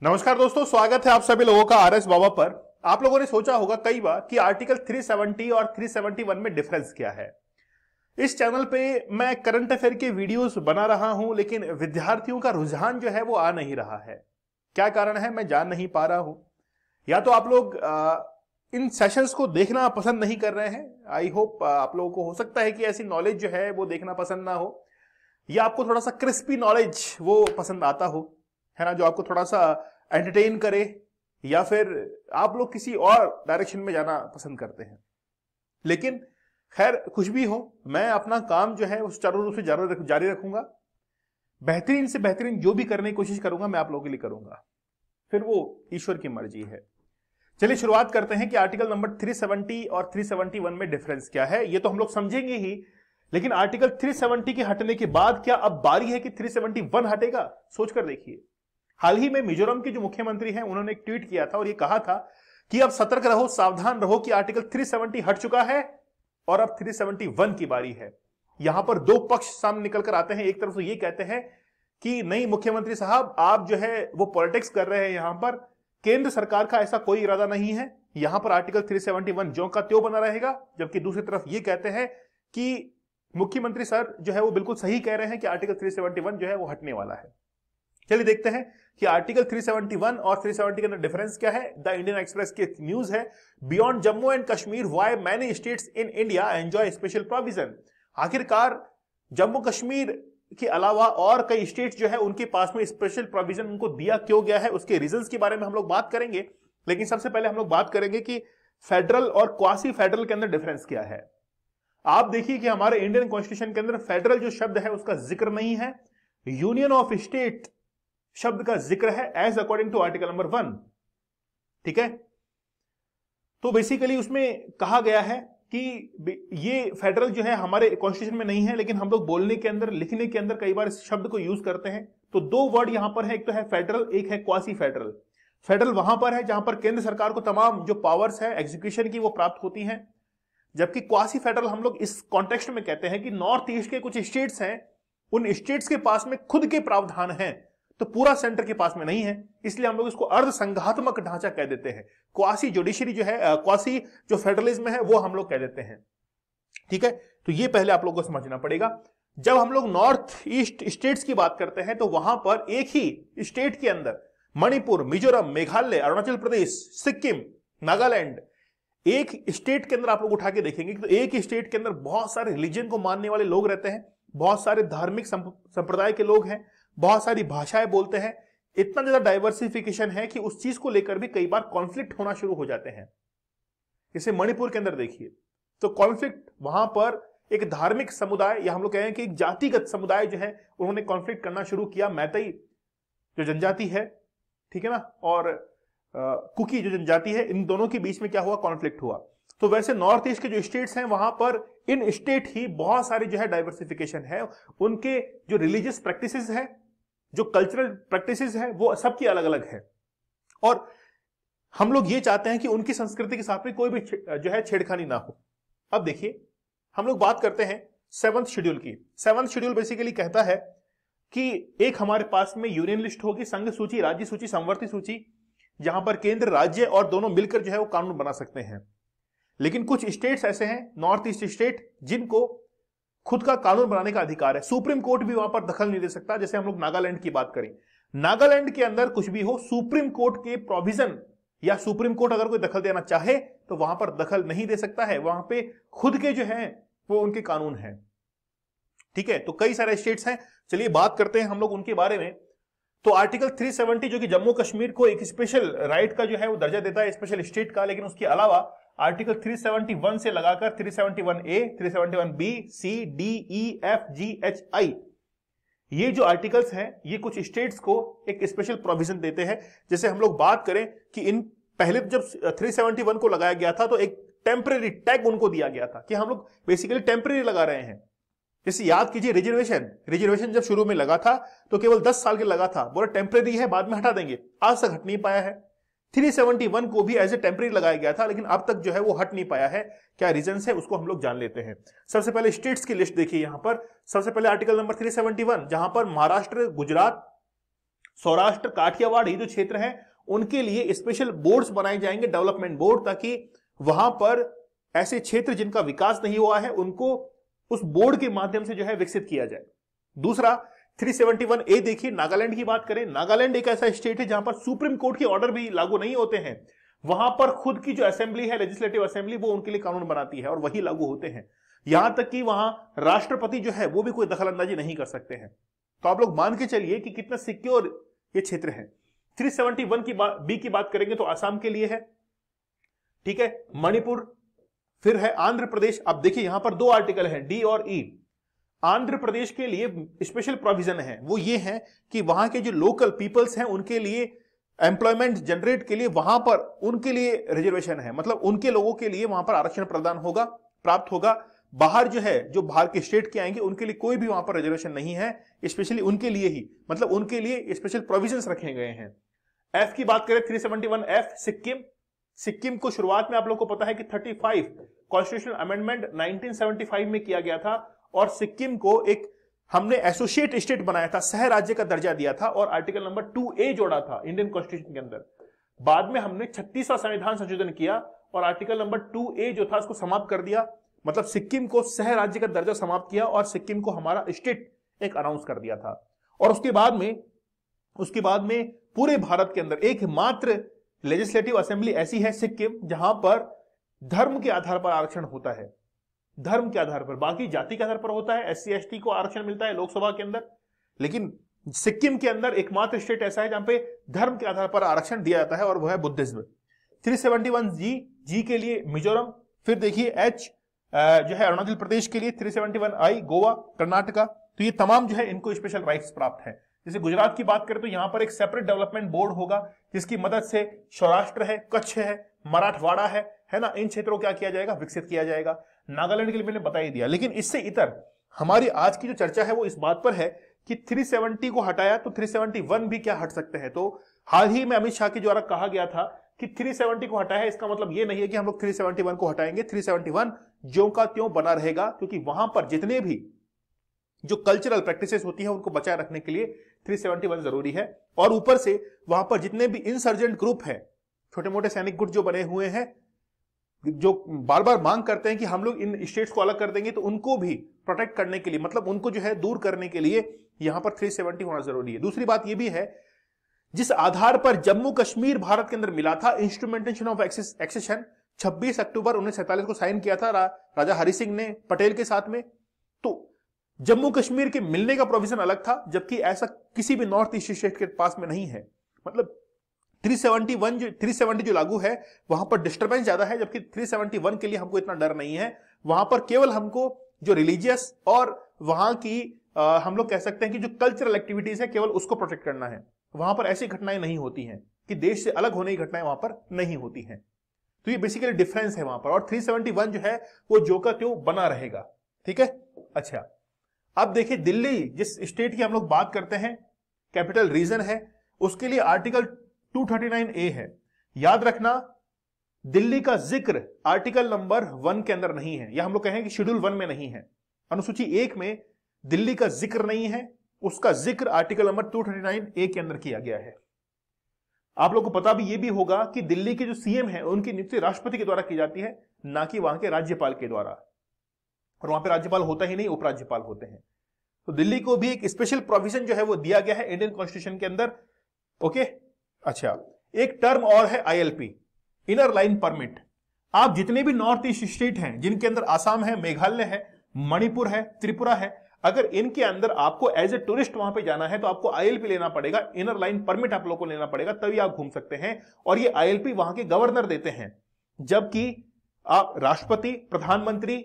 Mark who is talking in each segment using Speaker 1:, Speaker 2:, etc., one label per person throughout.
Speaker 1: नमस्कार दोस्तों, स्वागत है आप सभी लोगों का आर एस बाबा पर। आप लोगों ने सोचा होगा कई बार कि आर्टिकल 370 और 371 में डिफरेंस क्या है। इस चैनल पे मैं करंट अफेयर के वीडियोस बना रहा हूं, लेकिन विद्यार्थियों का रुझान जो है वो आ नहीं रहा है। क्या कारण है मैं जान नहीं पा रहा हूं। या तो आप लोग इन सेशंस को देखना पसंद नहीं कर रहे हैं। आई होप आप लोगों को हो सकता है कि ऐसी नॉलेज जो है वो देखना पसंद ना हो, या आपको थोड़ा सा क्रिस्पी नॉलेज वो पसंद आता हो, है ना, जो आपको थोड़ा सा एंटरटेन करे, या फिर आप लोग किसी और डायरेक्शन में जाना पसंद करते हैं। लेकिन खैर कुछ भी हो, मैं अपना काम जो है उस चारों रूप से जारी रखूंगा। बेहतरीन से बेहतरीन जो भी करने की कोशिश करूंगा मैं आप लोगों के लिए करूंगा, फिर वो ईश्वर की मर्जी है। चलिए शुरुआत करते हैं कि आर्टिकल नंबर 370 और 371 में डिफरेंस क्या है। ये तो हम लोग समझेंगे ही, लेकिन आर्टिकल 370 के हटने के बाद क्या अब बारी है कि 371 हटेगा? सोचकर देखिए। हाल ही में मिजोरम के जो मुख्यमंत्री हैं उन्होंने एक ट्वीट किया था और ये कहा था कि अब सतर्क रहो, सावधान रहो कि आर्टिकल 370 हट चुका है और अब 371 की बारी है। यहां पर दो पक्ष सामने निकल कर आते हैं। एक तरफ तो ये कहते हैं कि नहीं मुख्यमंत्री साहब, आप जो है वो पॉलिटिक्स कर रहे हैं, यहां पर केंद्र सरकार का ऐसा कोई इरादा नहीं है, यहां पर आर्टिकल 371 ज्यों का त्यों बना रहेगा। जबकि दूसरी तरफ ये कहते हैं कि मुख्यमंत्री सर जो है वो बिल्कुल सही कह रहे हैं कि आर्टिकल 371 जो है वो हटने वाला है। चलिए देखते हैं कि आर्टिकल 371 और 370 के अंदर डिफरेंस क्या है। द इंडियन एक्सप्रेस की न्यूज है, beyond Jammu and Kashmir why many states in India enjoy special provision. आखिरकार जम्मू कश्मीर के अलावा और कई स्टेट्स जो है उनके पास में स्पेशल प्रोविजन उनको दिया क्यों गया है, उसके रीजंस के बारे में हम लोग बात करेंगे। लेकिन सबसे पहले हम लोग बात करेंगे कि फेडरल और क्वासी फेडरल के अंदर डिफरेंस क्या है। आप देखिए कि हमारे इंडियन कॉन्स्टिट्यूशन के अंदर फेडरल जो शब्द है उसका जिक्र नहीं है, यूनियन ऑफ स्टेट शब्द का जिक्र है as according to article number 1। ठीक है, तो बेसिकली उसमें कहा गया है कि ये फेडरल जो है हमारे कॉन्स्टिट्यूशन में नहीं है, लेकिन हम लोग बोलने के अंदर, लिखने के अंदर कई बार इस शब्द को यूज करते हैं। तो दो वर्ड यहां पर है, एक तो है फेडरल, एक है क्वासी फेडरल। फेडरल वहां पर है जहां पर केंद्र सरकार को तमाम जो पावर्स है एग्जीक्यूशन की वो प्राप्त होती हैं, जबकि क्वासी फेडरल हम लोग इस कॉन्टेक्स्ट में कहते हैं कि नॉर्थ ईस्ट के कुछ स्टेट्स हैं, उन स्टेट्स के पास में खुद के प्रावधान हैं, तो पूरा सेंटर के पास में नहीं है, इसलिए हम लोग इसको अर्ध संघात्मक ढांचा कह देते हैं। क्वासी जुडिशरी जो है, क्वासी जो फेडरलिज्म है वो हम लोग कह देते हैं। ठीक है, तो ये पहले आप लोगों को समझना पड़ेगा। जब हम लोग नॉर्थ ईस्ट स्टेट्स की बात करते हैं तो वहां पर एक ही स्टेट के अंदर मणिपुर, मिजोरम, मेघालय, अरुणाचल प्रदेश, सिक्किम, नागालैंड, एक स्टेट के अंदर आप लोग उठा के देखेंगे तो एक ही स्टेट के अंदर बहुत सारे रिलीजन को मानने वाले लोग रहते हैं, बहुत सारे धार्मिक संप्रदाय के लोग हैं, बहुत सारी भाषाएं बोलते हैं। इतना ज्यादा डाइवर्सिफिकेशन है कि उस चीज को लेकर भी कई बार कॉन्फ्लिक्ट होना शुरू हो जाते हैं। जैसे मणिपुर के अंदर देखिए तो कॉन्फ्लिक्ट वहां पर एक धार्मिक समुदाय, या हम लोग कहें कि एक जातिगत समुदाय जो है उन्होंने कॉन्फ्लिक्ट करना शुरू किया। मैतेई जो जनजाति है, ठीक है ना, और कुकी जो जनजाति है, इन दोनों के बीच में क्या हुआ, कॉन्फ्लिक्ट हुआ। तो वैसे नॉर्थ ईस्ट के जो स्टेट्स हैं वहां पर इन स्टेट ही बहुत सारी जो है डाइवर्सिफिकेशन है, उनके जो रिलीजियस प्रैक्टिसेस है, जो कल्चरल प्रैक्टिसेस है, वो सबकी अलग अलग है। और हम लोग ये चाहते हैं कि उनकी संस्कृति के साथ में कोई भी जो है छेड़खानी ना हो। अब देखिए हम लोग बात करते हैं 7th शेड्यूल की। 7th शेड्यूल बेसिकली कहता है कि एक हमारे पास में यूनियन लिस्ट होगी, संघ सूची, राज्य सूची, संवर्ती सूची, जहां पर केंद्र, राज्य और दोनों मिलकर जो है वो कानून बना सकते हैं। लेकिन कुछ स्टेट्स ऐसे हैं, नॉर्थ ईस्ट स्टेट, जिनको खुद का कानून बनाने का अधिकार है। सुप्रीम कोर्ट भी वहां पर दखल नहीं दे सकता। जैसे हम लोग नागालैंड की बात करें, नागालैंड के अंदर कुछ भी हो, सुप्रीम कोर्ट के प्रोविजन या सुप्रीम कोर्ट अगर कोई दखल देना चाहे तो वहां पर दखल नहीं दे सकता है। वहां पे खुद के जो है वो उनके कानून है। ठीक है, तो कई सारे स्टेट्स हैं, चलिए बात करते हैं हम लोग उनके बारे में। तो आर्टिकल 370 जो कि जम्मू कश्मीर को एक स्पेशल राइट का जो है वो दर्जा देता है, स्पेशल स्टेट का, लेकिन उसके अलावा आर्टिकल 371 से लगाकर 371A, 371B, C, D, E, F, G, H, I, ये जो आर्टिकल्स हैं ये कुछ स्टेट्स को एक स्पेशल प्रोविजन देते हैं। जैसे हम लोग बात करें कि इन पहले जब 371 को लगाया गया था तो एक टेम्परेरी टैग उनको दिया गया था कि हम लोग बेसिकली टेम्परेरी लगा रहे हैं। जैसे याद कीजिए रिजर्वेशन जब शुरू में लगा था तो केवल 10 साल के लगा था, बोला टेम्परेरी है, बाद में हटा देंगे, आज तक हट नहीं पाया है। 371 को भी एज ए टेम्परेरी लगाया गया था, लेकिन अब तक जो है वो हट नहीं पाया है। क्या रीजंस है उसको हम लोग जान लेते हैं। सबसे पहले स्टेट्स की लिस्ट देखिए यहां पर। सबसे पहले आर्टिकल नंबर 371, जहां पर महाराष्ट्र, गुजरात, सौराष्ट्र, काठियावाड़, ये जो क्षेत्र है उनके लिए स्पेशल बोर्ड्स बनाए जाएंगे, डेवलपमेंट बोर्ड, ताकि वहां पर ऐसे क्षेत्र जिनका विकास नहीं हुआ है उनको उस बोर्ड के माध्यम से जो है विकसित किया जाए। दूसरा 371A देखिए, नागालैंड की बात करें। नागालैंड एक ऐसा स्टेट है जहां पर सुप्रीम कोर्ट के ऑर्डर भी लागू नहीं होते हैं। वहां पर खुद की जो असेंबली है, लेजिस्लेटिव असेंबली, वो उनके लिए कानून बनाती है और वही लागू होते हैं। यहां तक कि वहां राष्ट्रपति जो है वो भी कोई दखल अंदाजी नहीं कर सकते हैं। तो आप लोग मान के चलिए कि कितना सिक्योर ये क्षेत्र है। 371 की बी की बात करेंगे तो आसाम के लिए है, ठीक है, मणिपुर, फिर है आंध्र प्रदेश। अब देखिए यहां पर दो आर्टिकल हैं, डी और ई। आंध्र प्रदेश के लिए स्पेशल प्रोविजन है, वो ये है कि वहां के जो लोकल पीपल्स हैं उनके लिए एम्प्लॉयमेंट जनरेट के लिए वहां पर उनके लिए रिजर्वेशन है, मतलब उनके लोगों के लिए वहां पर आरक्षण प्रदान होगा, प्राप्त होगा। बाहर जो है, जो बाहर के स्टेट के आएंगे उनके लिए कोई भी वहां पर रिजर्वेशन नहीं है, स्पेशली उनके लिए ही, मतलब उनके लिए स्पेशल प्रोविजंस रखे गए हैं। एफ की बात करें 371F, सिक्किम। सिक्किम को शुरुआत में आप लोग को पता है कि 35 कॉन्स्टिट्यूशनल अमेंडमेंट 1975 में किया गया था और सिक्किम को एक हमने एसोसिएट स्टेट बनाया था, सह राज्य का दर्जा दिया था और आर्टिकल नंबर 2A जोड़ा था इंडियन कॉन्स्टिट्यूशन के अंदर। बाद में हमने 36वां संविधान संशोधन किया और आर्टिकल नंबर 2A जो था उसको समाप्त कर दिया, मतलब सिक्किम को सह राज्य का दर्जा समाप्त किया और सिक्किम को हमारा स्टेट एक अनाउंस कर दिया था। और उसके बाद में पूरे भारत के अंदर एकमात्र लेजिस्लेटिव असेंबली ऐसी है सिक्किम, जहां पर धर्म के आधार पर आरक्षण होता है, धर्म के आधार पर, बाकी जाति के आधार पर होता है। SC ST को आरक्षण मिलता है लोकसभा के अंदर, लेकिन सिक्किम के अंदर एकमात्र स्टेट ऐसा है जहां पे धर्म के आधार पर आरक्षण दिया जाता है और वह है बुद्धिज्म। 371G, जी के लिए मिजोरम। फिर देखिए H जो है अरुणाचल प्रदेश के लिए, 371I गोवा, कर्नाटका। तो ये तमाम जो है इनको स्पेशल राइट्स प्राप्त है। जैसे गुजरात की बात करें तो यहां पर एक सेपरेट डेवलपमेंट बोर्ड होगा जिसकी मदद से सौराष्ट्र है, कच्छ है, मराठवाड़ा है ना, इन क्षेत्रों को क्या किया जाएगा, विकसित किया जाएगा। नागालैंड के लिए मैंने बता ही दिया। लेकिन इससे इतर हमारी आज की जो चर्चा है वो इस बात पर है कि 370 को हटाया तो 371 भी क्या हट सकते हैं। तो हाल ही में अमित शाह के द्वारा कहा गया था कि 370 को हटाया, इसका मतलब ये नहीं है कि हम लोग 371 को हटाएंगे। 371 ज्यों का त्यों बना रहेगा, क्योंकि वहां पर जितने भी जो कल्चरल प्रैक्टिसेस होती है उनको बचाए रखने के लिए 371 जरूरी है। और ऊपर से वहां पर जितने भी इंसर्जेंट ग्रुप है, छोटे मोटे सैनिक गुट जो बने हुए हैं, जो बार बार मांग करते हैं कि हम लोग इन स्टेट्स को अलग कर देंगे, तो उनको भी प्रोटेक्ट करने के लिए, मतलब उनको जो है दूर करने के लिए यहां पर 370 होना जरूरी है। दूसरी बात यह भी है, जिस आधार पर जम्मू कश्मीर भारत के अंदर मिला था, इंस्ट्रूमेंटेशन ऑफ एक्सेशन 26 अक्टूबर 1947 को साइन किया था राजा हरि सिंह ने पटेल के साथ में। तो जम्मू कश्मीर के मिलने का प्रोविजन अलग था, जबकि ऐसा किसी भी नॉर्थ ईस्ट स्टेट के पास में नहीं है। मतलब 370 जो लागू है वहां पर डिस्टर्बेंस ज्यादा है, जबकि 371 के लिए हमको इतना डर नहीं है। वहां पर केवल हमको जो रिलीजियस और वहां की हम लोग कह सकते हैं कि जो कल्चरल एक्टिविटीज है, केवल उसको प्रोटेक्ट करना है। वहां पर ऐसी घटनाएं नहीं होती हैं कि देश से अलग होने की घटनाएं वहां पर नहीं होती हैं। तो ये बेसिकली डिफरेंस है वहां पर। और 371 जो है वो जो का त्यों बना रहेगा, ठीक है। अच्छा, अब देखिए दिल्ली, जिस स्टेट की हम लोग बात करते हैं, कैपिटल रीजन है, उसके लिए आर्टिकल 239A है। याद रखना, दिल्ली का जिक्र आर्टिकल नंबर 1 के अंदर नहीं है, या हम लोग कहें कि शेड्यूल 1 में नहीं है। अनुसूची 1 में दिल्ली का जिक्र नहीं है, उसका जिक्र आर्टिकल नंबर 239A के अंदर किया गया है। आप लोग को पता भी ये भी होगा कि दिल्ली के जो सीएम है उनकी नियुक्ति राष्ट्रपति के द्वारा की जाती है, ना कि वहां के राज्यपाल के द्वारा। और वहां पे राज्यपाल होता ही नहीं, उपराज्यपाल होते हैं। तो दिल्ली को भी एक स्पेशल प्रोविजन जो है वो दिया गया है इंडियन कॉन्स्टिट्यूशन के अंदर। ओके, अच्छा, एक टर्म और है ILP, इनर लाइन परमिट। आप जितने भी नॉर्थ ईस्ट स्टेट हैं, जिनके अंदर आसाम है, मेघालय है, मणिपुर है, त्रिपुरा है, अगर इनके अंदर आपको एज ए टूरिस्ट वहां पे जाना है तो आपको ILP लेना पड़ेगा, इनर लाइन परमिट आप लोग को लेना पड़ेगा, तभी आप घूम सकते हैं। और ये ILP वहां के गवर्नर देते हैं, जबकि आप राष्ट्रपति, प्रधानमंत्री,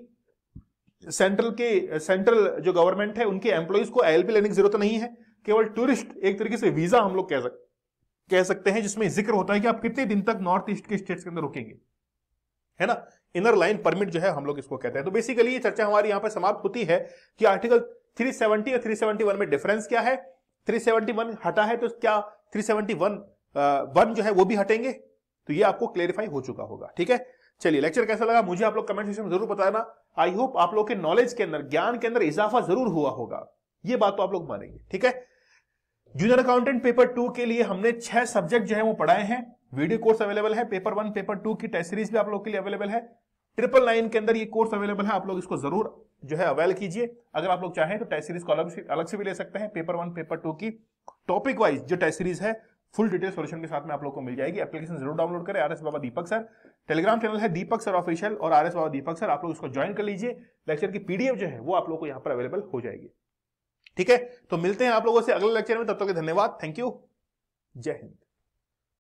Speaker 1: सेंट्रल जो गवर्नमेंट है उनके एम्प्लॉइज को ILP लेने की जरूरत नहीं है। केवल टूरिस्ट, एक तरीके से वीजा हम लोग कह सकते हैं, जिसमें जिक्र होता है कि आप कितने दिन तक नॉर्थ ईस्ट के स्टेट्स के अंदर रुकेंगे, है ना। इनर लाइन परमिट जो है हम लोग इसको कहते हैं। तो बेसिकली ये चर्चा हमारी यहां पर समाप्त होती है कि आर्टिकल 370 और 371 में डिफरेंस क्या है। 371 हटा है तो क्या 371 जो है वो भी हटेंगे, तो ये आपको क्लेरिफाई हो चुका होगा, ठीक है। चलिए, लेक्चर कैसा लगा मुझे आप लोग कमेंट सेक्शन में जरूर बताना। आई होप आप लोग के नॉलेज के अंदर, ज्ञान के अंदर इजाफा जरूर हुआ होगा, ये बात तो आप लोग मानेंगे, ठीक है। जूनियर अकाउंटेंट पेपर 2 के लिए हमने 6 सब्जेक्ट जो है वो पढ़ाए हैं। वीडियो कोर्स अवेलेबल है। पेपर 1 पेपर 2 की टेस्ट सीरीज भी आप लोग के लिए अवेलेबल है। 999 के अंदर ये कोर्स अवेलेबल है, आप लोग इसको जरूर जो है अवेल कीजिए। अगर आप लोग चाहें तो टेस्ट सीरीज को अलग से भी ले सकते हैं। पेपर 1 पेपर 2 की टॉपिक वाइज जो टेस्ट सीरीज है फुल डिटेल सॉल्यूशन के साथ में आप लोग को मिल जाएगी। एप्लीकेशन जरूर डाउनलोड करें। आरएस बाबा दीपक सर, टेलीग्राम चैनल है दीपक सर ऑफिशियल और आरएस बाबा दीपक सर, आप लोग इसको ज्वाइन कर लीजिए। लेक्चर की पीडीएफ जो है वो आप लोग को यहां पर अवेलेबल हो जाएगी। ठीक है, तो मिलते हैं आप लोगों से अगले लेक्चर में, तब तक के धन्यवाद, थैंक यू, जय हिंद।